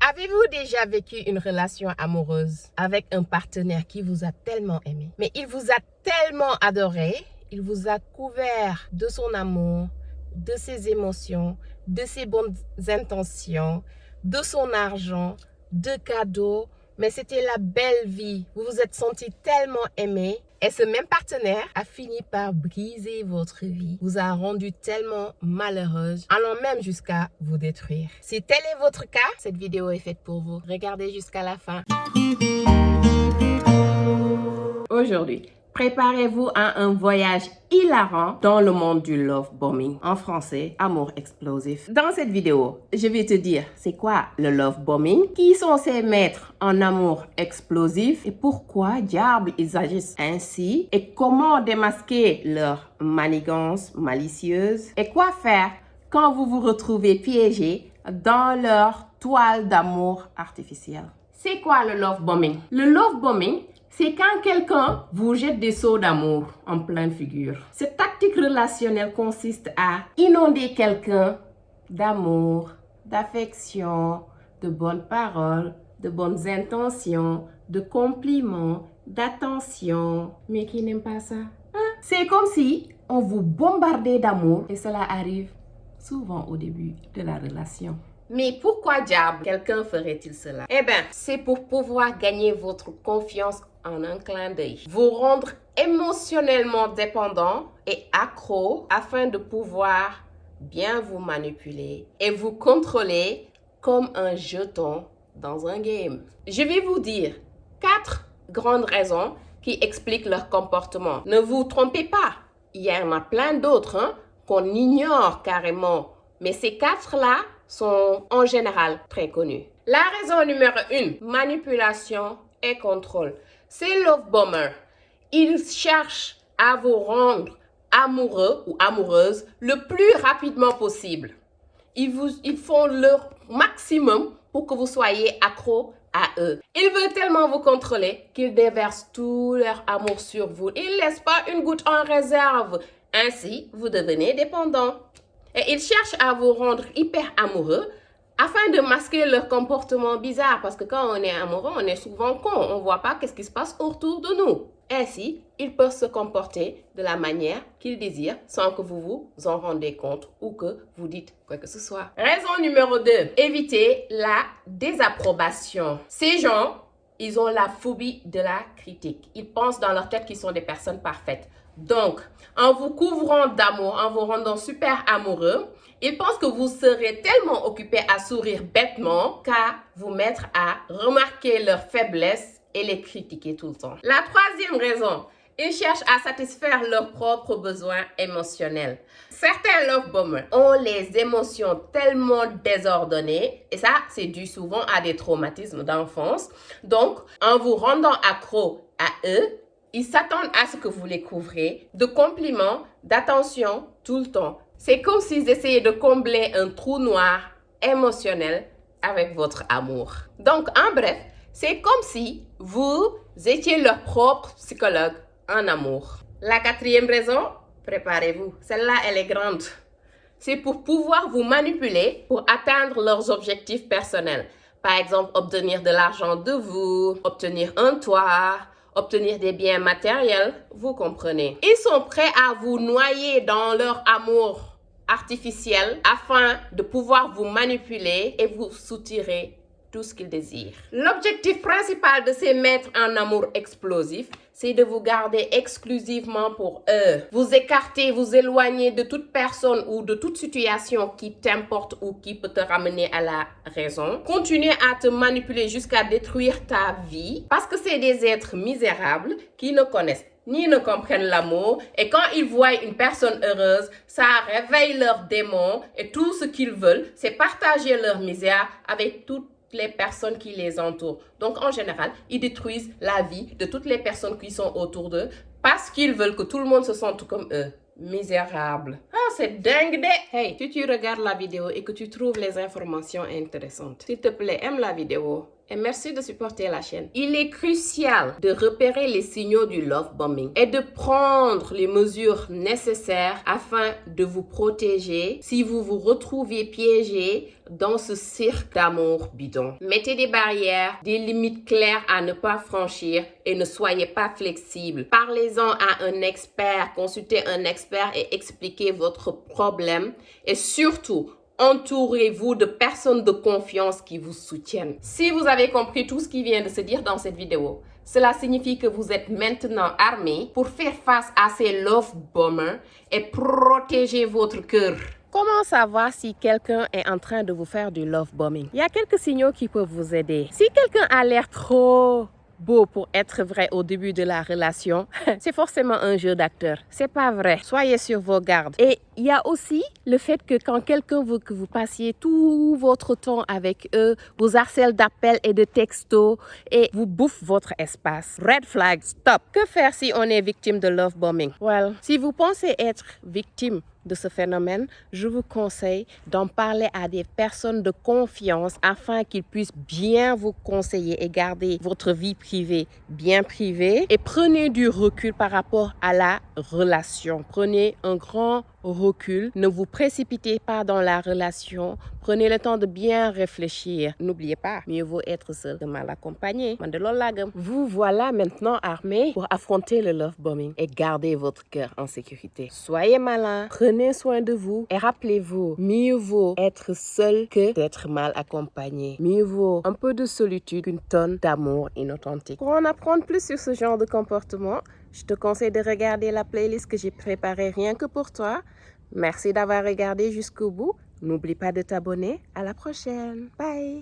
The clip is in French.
Avez-vous déjà vécu une relation amoureuse avec un partenaire qui vous a tellement aimé? Mais il vous a tellement adoré, il vous a couvert de son amour, de ses émotions, de ses bonnes intentions, de son argent, de cadeaux, mais c'était la belle vie. Vous vous êtes senti tellement aimé et ce même partenaire a fini par briser votre vie, vous a rendu tellement malheureuse, allant même jusqu'à vous détruire. Si tel est votre cas, cette vidéo est faite pour vous. Regardez jusqu'à la fin. Aujourd'hui, préparez-vous à un voyage hilarant dans le monde du love bombing. En français, amour explosif. Dans cette vidéo, je vais te dire c'est quoi le love bombing, qui sont ces maîtres en amour explosif et pourquoi diable ils agissent ainsi et comment démasquer leur manigance malicieuse et quoi faire quand vous vous retrouvez piégé dans leur toile d'amour artificielle. C'est quoi le love bombing? Le love bombing, c'est quand quelqu'un vous jette des seaux d'amour en pleine figure. Cette tactique relationnelle consiste à inonder quelqu'un d'amour, d'affection, de bonnes paroles, de bonnes intentions, de compliments, d'attention. Mais qui n'aime pas ça? C'est comme si on vous bombardait d'amour et cela arrive souvent au début de la relation. Mais pourquoi diable quelqu'un ferait-il cela? Eh bien, c'est pour pouvoir gagner votre confiance en un clin d'œil. Vous rendre émotionnellement dépendant et accro afin de pouvoir bien vous manipuler et vous contrôler comme un jeton dans un game. Je vais vous dire 4 grandes raisons qui expliquent leur comportement. Ne vous trompez pas, il y en a plein d'autres qu'on ignore carrément. Mais ces 4-là sont en général très connus. La raison numéro 1, manipulation et contrôle. Ces love bombers, ils cherchent à vous rendre amoureux ou amoureuse le plus rapidement possible. Ils font leur maximum pour que vous soyez accro à eux. Ils veulent tellement vous contrôler qu'ils déversent tout leur amour sur vous. Ils ne laissent pas une goutte en réserve. Ainsi, vous devenez dépendant. Et ils cherchent à vous rendre hyper amoureux afin de masquer leur comportement bizarre. Parce que quand on est amoureux, on est souvent con. On ne voit pas qu'est-ce qui se passe autour de nous. Ainsi, ils peuvent se comporter de la manière qu'ils désirent sans que vous vous en rendez compte ou que vous dites quoi que ce soit. Raison numéro 2, évitez la désapprobation. Ces gens, ils ont la phobie de la critique. Ils pensent dans leur tête qu'ils sont des personnes parfaites. Donc, en vous couvrant d'amour, en vous rendant super amoureux, ils pensent que vous serez tellement occupé à sourire bêtement qu'à vous mettre à remarquer leurs faiblesses et les critiquer tout le temps. La troisième raison, ils cherchent à satisfaire leurs propres besoins émotionnels. Certains love bombers ont les émotions tellement désordonnées et ça, c'est dû souvent à des traumatismes d'enfance. Donc, en vous rendant accro à eux, ils s'attendent à ce que vous les couvrez de compliments, d'attention tout le temps. C'est comme s'ils essayaient de combler un trou noir émotionnel avec votre amour. Donc, en bref, c'est comme si vous étiez leur propre psychologue en amour. La quatrième raison, préparez-vous. Celle-là, elle est grande. C'est pour pouvoir vous manipuler pour atteindre leurs objectifs personnels. Par exemple, obtenir de l'argent de vous, obtenir un toit, obtenir des biens matériels, vous comprenez. Ils sont prêts à vous noyer dans leur amour artificiel afin de pouvoir vous manipuler et vous soutirer tout ce qu'ils désirent. L'objectif principal de ces maîtres en amour explosif, c'est de vous garder exclusivement pour eux. Vous écarter, vous éloigner de toute personne ou de toute situation qui t'importe ou qui peut te ramener à la raison. Continuer à te manipuler jusqu'à détruire ta vie parce que c'est des êtres misérables qui ne connaissent ni ne comprennent l'amour et quand ils voient une personne heureuse, ça réveille leurs démons et tout ce qu'ils veulent, c'est partager leur misère avec toutes les personnes qui les entourent. Donc, en général, ils détruisent la vie de toutes les personnes qui sont autour d'eux parce qu'ils veulent que tout le monde se sente comme eux. Misérables. Ah, c'est dingue de... Hey, si tu regardes la vidéo et que tu trouves les informations intéressantes, s'il te plaît, aime la vidéo et merci de supporter la chaîne. Il est crucial de repérer les signaux du love bombing et de prendre les mesures nécessaires afin de vous protéger si vous vous retrouvez piégé dans ce cirque d'amour bidon. Mettez des barrières, des limites claires à ne pas franchir et ne soyez pas flexible. Parlez-en à un expert, consultez un expert et expliquez votre problème et surtout, entourez-vous de personnes de confiance qui vous soutiennent. Si vous avez compris tout ce qui vient de se dire dans cette vidéo, cela signifie que vous êtes maintenant armé pour faire face à ces love bombers et protéger votre cœur. Comment savoir si quelqu'un est en train de vous faire du love bombing? Il y a quelques signaux qui peuvent vous aider. Si quelqu'un a l'air trop beau pour être vrai au début de la relation, c'est forcément un jeu d'acteur. C'est pas vrai. Soyez sur vos gardes. Et il y a aussi le fait que quand quelqu'un veut que vous passiez tout votre temps avec eux, vous harcèle d'appels et de textos et vous bouffe votre espace. Red flag, stop. Que faire si on est victime de love bombing? Well, si vous pensez être victime de ce phénomène, je vous conseille d'en parler à des personnes de confiance afin qu'ils puissent bien vous conseiller et garder votre vie privée bien privée. Et prenez du recul par rapport à la relation. Prenez un grand recul. Ne vous précipitez pas dans la relation. Prenez le temps de bien réfléchir. N'oubliez pas, mieux vaut être seul que mal accompagné. Vous voilà maintenant armé pour affronter le love bombing et garder votre cœur en sécurité. Soyez malin, prenez soin de vous et rappelez-vous, mieux vaut être seul que d'être mal accompagné. Mieux vaut un peu de solitude qu'une tonne d'amour inauthentique. Pour en apprendre plus sur ce genre de comportement, je te conseille de regarder la playlist que j'ai préparée rien que pour toi. Merci d'avoir regardé jusqu'au bout. N'oublie pas de t'abonner. À la prochaine. Bye.